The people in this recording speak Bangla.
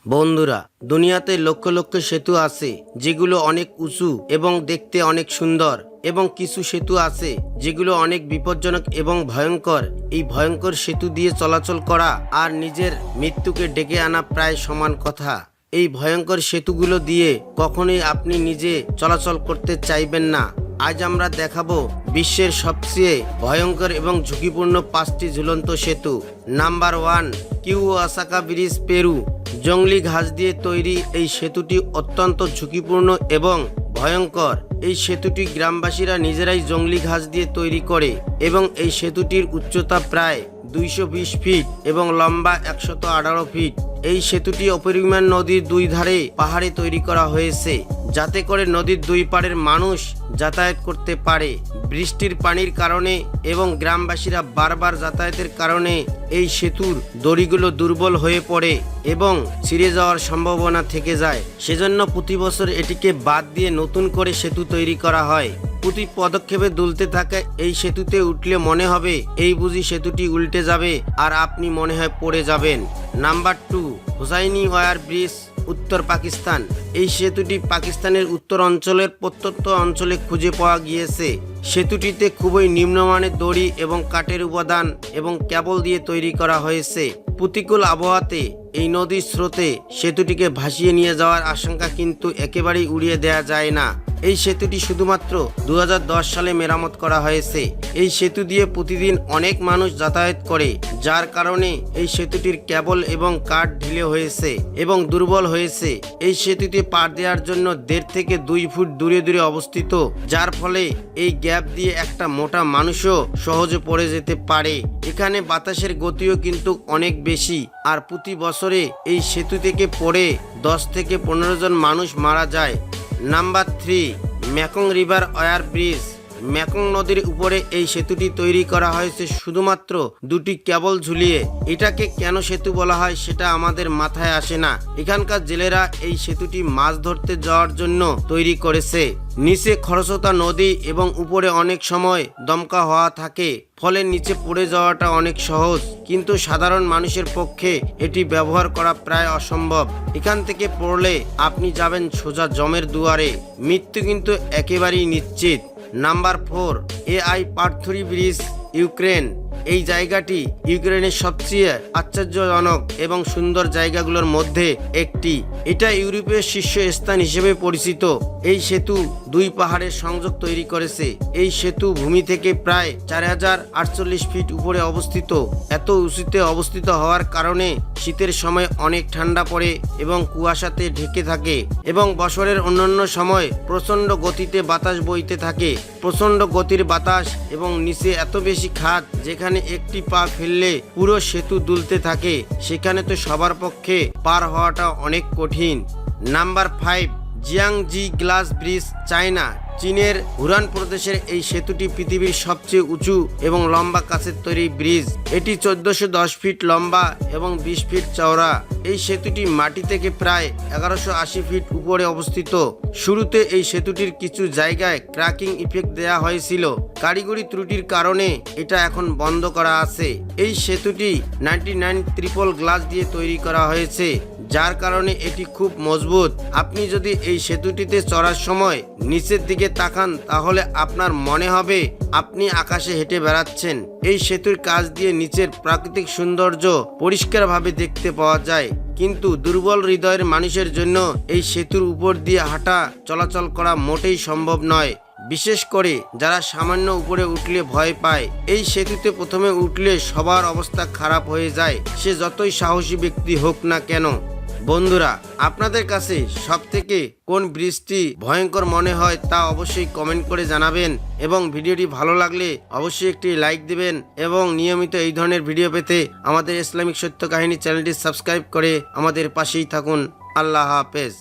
বন্ধুরা, দুনিয়াতে লক্ষ লক্ষ সেতু আছে যেগুলো অনেক উঁচু এবং দেখতে অনেক সুন্দর, এবং কিছু সেতু আছে যেগুলো অনেক বিপজ্জনক এবং ভয়ঙ্কর। এই ভয়ঙ্কর সেতু দিয়ে চলাচল করা আর নিজের মৃত্যুকে ডেকে আনা প্রায় সমান কথা। এই ভয়ঙ্কর সেতুগুলো দিয়ে কখনোই আপনি নিজে চলাচল করতে চাইবেন না। আজ আমরা দেখাবো বিশ্বের সবচেয়ে ভয়ঙ্কর এবং ঝুঁকিপূর্ণ 5টি ঝুলন্ত সেতু। Number 1, Queswachaka bridge, Peru. জংলি ঘাস দিয়ে তৈরি এই সেতুটি অত্যন্ত ঝুঁকিপূর্ণ এবং ভয়ঙ্কর। এই সেতুটি গ্রামবাসীরা নিজেরাই জংলি ঘাস দিয়ে তৈরি করে এবং এই সেতুটির উচ্চতা প্রায় 220 ফিট এবং লম্বা 118 ফিট। এই সেতুটি অপরিমাণ নদীর দুই ধারে পাহাড়ে তৈরি করা হয়েছে, যাতে করে নদীর দুই পাড়ের মানুষ যাতায়াত করতে পারে। বৃষ্টির পানির কারণে এবং গ্রামবাসীরা বারবার যাতায়াতের কারণে এই সেতুর দড়িগুলো দুর্বল হয়ে পড়ে এবং ছিঁড়ে যাওয়ার সম্ভাবনা থেকে যায়। সেজন্য প্রতি বছর এটিকে বাদ দিয়ে নতুন করে সেতু তৈরি করা হয়। প্রতি পদক্ষেপে দুলতে থাকা এই সেতুতে উঠলে মনে হবে এই বুঝি সেতুটি উল্টে যাবে আর আপনি মনে হয় পড়ে যাবেন। নাম্বার 2, হুসাইনি ওয়্যার ব্রিজ, উত্তর পাকিস্তান। এই সেতুটি পাকিস্তানের উত্তর অঞ্চলের প্রত্যন্ত অঞ্চলে খুঁজে পাওয়া গিয়েছে। সেতুটিতে খুবই নিম্নমানের দড়ি এবং কাঠের উপাদান এবং কেবল দিয়ে তৈরি করা হয়েছে। প্রতিকূল আবহাওয়াতে এই নদীর স্রোতে সেতুটিকে ভাসিয়ে নিয়ে যাওয়ার আশঙ্কা কিন্তু একেবারেই উড়িয়ে দেওয়া যায় না। এই সেতুটি শুধুমাত্র 2010 সালে মেরামত করা হয়েছে। এই সেতু দিয়ে প্রতিদিন অনেক মানুষ যাতায়াত করে, যার কারণে এই সেতুটির কেবল এবং কাঠ ঢিলে হয়েছে এবং দুর্বল হয়েছে। এই সেতুতে পার দেওয়ার জন্য 1.5 থেকে 2 ফুট দূরে দূরে অবস্থিত, যার ফলে এই গ্যাপ দিয়ে একটা মোটা মানুষও সহজে পড়ে যেতে পারে। এখানে বাতাসের গতিও কিন্তু অনেক বেশি, আর প্রতি বছরে এই সেতু থেকে পড়ে 10 থেকে 15 জন মানুষ মারা যায়। Number 3, Mekong river wire bridge. Mekong নদীর উপরে এই সেতুটি তৈরি করা হয়েছে শুধুমাত্র 2টি কেবল ঝুলিয়ে। এটাকে কেন সেতু বলা হয় সেটা আমাদের মাথায় আসে না। এখানকার জেলেরা এই সেতুটি মাছ ধরতে যাওয়ার জন্য তৈরি করেছে। নিচে খরস্রোতা নদী এবং উপরে অনেক সময় দমকা হওয়া থাকে, ফলে নিচে পড়ে যাওয়াটা অনেক সহজ, কিন্তু সাধারণ মানুষের পক্ষে এটি ব্যবহার করা প্রায় অসম্ভব। এখান থেকে পড়লে আপনি যাবেন সোজা জমের দুয়ারে। মৃত্যু কিন্তু একেবারেই নিশ্চিত। Number 4, Ai Petri bridge, Ukraine. এই জায়গাটি ইউক্রেনের সবচেয়ে আশ্চর্যজনক এবং সুন্দর জায়গাগুলোর মধ্যে একটি। এটা ইউরোপের শীর্ষস্থান হিসেবে পরিচিত। এই সেতু 2 পাহাড়ের সংযোগ তৈরি করেছে। এই সেতু ভূমি থেকে প্রায় 4048 ফিট উপরে অবস্থিত। এত উঁচুতে অবস্থিত হওয়ার কারণে শীতের সময় অনেক ঠান্ডা পড়ে এবং কুয়াশাতে ঢেকে থাকে, এবং বছরের অন্যান্য সময় প্রচণ্ড গতিতে বাতাস বইতে থাকে। প্রচণ্ড গতির বাতাস এবং নিচে এত বেশি খাদ, যেখানে একটি পা ফেললে পুরো সেতু দুলতে থাকে, সেখানে তো সবার পক্ষে পার হওয়াটা অনেক কঠিন। Number 5, Jiangxi glass bridge, China. চীনের হুরান প্রদেশের এই সেতুটি পৃথিবীর সবচেয়ে উঁচু এবং লম্বা কাচের তৈরি ব্রিজ। এটি 1410 ফিট লম্বা এবং 20 ফিট চওড়া। এই সেতুটি মাটি থেকে প্রায় 1180 ফিট উপরে অবস্থিত। শুরুতে এই সেতুটির কিছু জায়গায় ক্র্যাকিং ইফেক্ট দেওয়া হয়েছিল। কারিগরি ত্রুটির কারণে এটা এখন বন্ধ করা আছে। এই সেতুটি 99 ট্রিপল গ্লাস দিয়ে তৈরি করা হয়েছে, যার কারণে এটি খুব মজবুত। আপনি যদি এই সেতুটিতে চড়ার সময় নিচের দিকে তাকান, তাহলে আপনার মনে হবে আপনি আকাশে হেঁটে বেড়াচ্ছেন। এই সেতুর কাছ দিয়ে নিচের প্রাকৃতিক সৌন্দর্য পরিষ্কারভাবে দেখতে পাওয়া যায়, কিন্তু দুর্বল হৃদয়ের মানুষের জন্য এই সেতুর উপর দিয়ে হাঁটা চলাচল করা মোটেই সম্ভব নয়, বিশেষ করে যারা সামান্য উপরে উঠলে ভয় পায়। এই সেতুতে প্রথমে উঠলে সবার অবস্থা খারাপ হয়ে যায়, সে যতই সাহসী ব্যক্তি হোক না কেন। বন্ধুরা, আপনাদের কাছে সবথেকে কোন ব্রিজটি ভয়ঙ্কর মনে হয় তা অবশ্যই কমেন্ট করে জানাবেন, এবং ভিডিওটি ভালো লাগলে অবশ্যই একটি লাইক দিবেন, এবং নিয়মিত এই ধরনের ভিডিও পেতে আমাদের ইসলামিক সত্য কাহিনী চ্যানেলটি সাবস্ক্রাইব করে আমাদের পাশেই থাকুন। আল্লাহ হাফেজ।